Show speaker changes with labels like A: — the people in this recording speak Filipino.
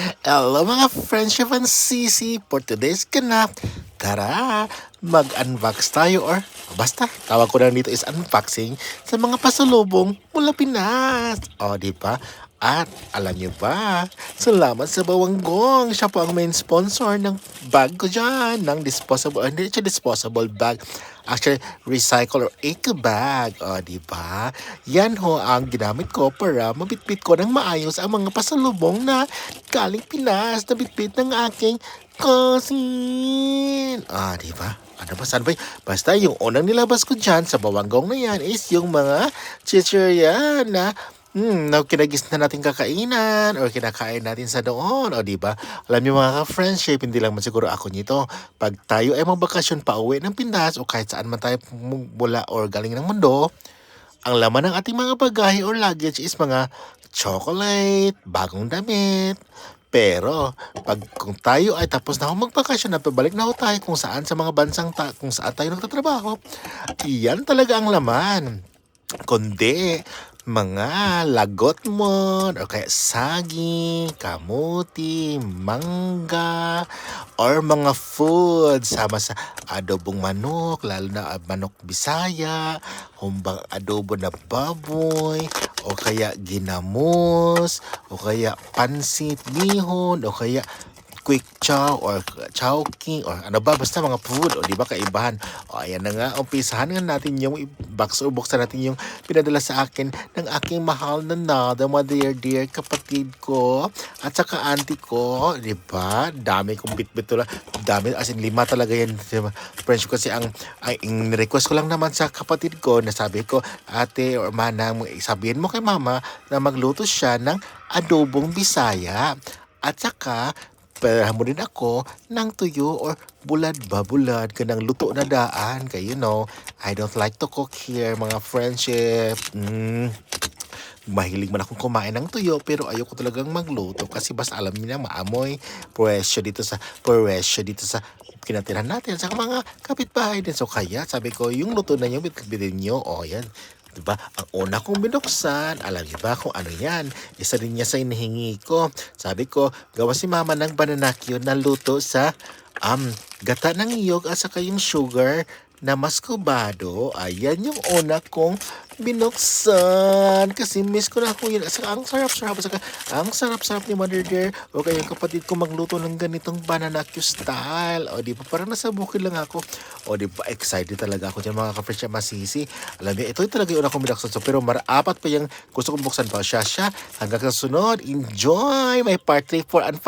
A: Hello mga friendship and CC for today's ganap. Tara, mag-unbox tayo or basta, tawag ko lang dito is unboxing sa mga pasalubong mula Pinas. O, di ba? At alam niyo ba, salamat sa Bawanggong. Siya po ang main sponsor ng bag ko dyan, ng disposable, hindi siya disposable bag. Actually, recycle or eco bag. O, di ba? Yan ho ang ginamit ko para mabitbit ko ng maayos ang mga pasalubong na galing Pinas na bitbit ng aking cousin. Ah, di ba? Ano ba? Saan ba? Basta yung unang nilabas ko dyan sa Bawanggong na yan is yung mga chichirya na na kinagis na natin kakainan or kinakain natin sa doon. O, di ba? Alam niyo mga ka-friendship, hindi lang man siguro ako nito. Pag tayo ay magbakasyon pa uwi ng Pinas o kahit saan man tayo mula or galing ng mundo, ang laman ng ating mga bagahe or luggage is mga chocolate, bagong damit. Pero, pag kung tayo ay tapos na magbakasyon at pabalik na ho tayo kung saan sa mga bansang kung saan tayo nagtatrabaho, iyan talaga ang laman. Kundi, mga lagot mo, o kaya saging, kamuti, mangga, or mga food sama sa adobong manok, lalo na manok Bisaya, humbang adobo na baboy, o kaya ginamos, o kaya pansit bihon, o kaya quick chow or chowking or ano ba basta mga food o di ba kaibahan. O ayan na nga, umpisahan nga natin yung box or buksan natin yung pinadala sa akin ng aking mahal na nada, mga dear kapatid ko at saka auntie ko, di ba? Dami kong bit-bit to lang. Dami as in 5 talaga yan. Diba? Friends ko kasi ang request ko lang naman sa kapatid ko na sabi ko, ate or manang, sabihin mo kay mama na magluto siya ng adobong Bisaya. At saka, perahan mo din ako ng tuyo or bulad ba bulad ka ng luto na daan. Kaya I don't like to cook here mga friendship. Mahilig man akong kumain ng tuyo pero ayoko talagang magluto kasi basta alam niyo na maamoy presyo dito sa kinatirahan natin sa mga kapitbahay din. So kaya sabi ko yung luto na yung bitbitin nyo. O yan. Diba? Ang una kong binuksan, alam niyo ba kung ano yan? Isa din niya sa hinihingi ko. Sabi ko, gawa si mama ng bananakyo na luto sa gata ng iyog at saka yung sugar na maskobado. Ayan yung una kong binuksan. Kasi miss ko na ako yun. Saka ang sarap-sarap. Saka ang sarap-sarap ni Mother Dear. O kaya yung kapatid ko magluto ng ganitong bananakyo style. O di ba? Parang nasa bukid lang ako. O di ba? Excited talaga ako dyan mga ka-friends masisi. Alam niyo, ito talaga yung una kong binuksan. So, pero apat pa yung gusto kong buksan pa. Siya. Hanggang sa sunod. Enjoy! May part 3, 4, and 5.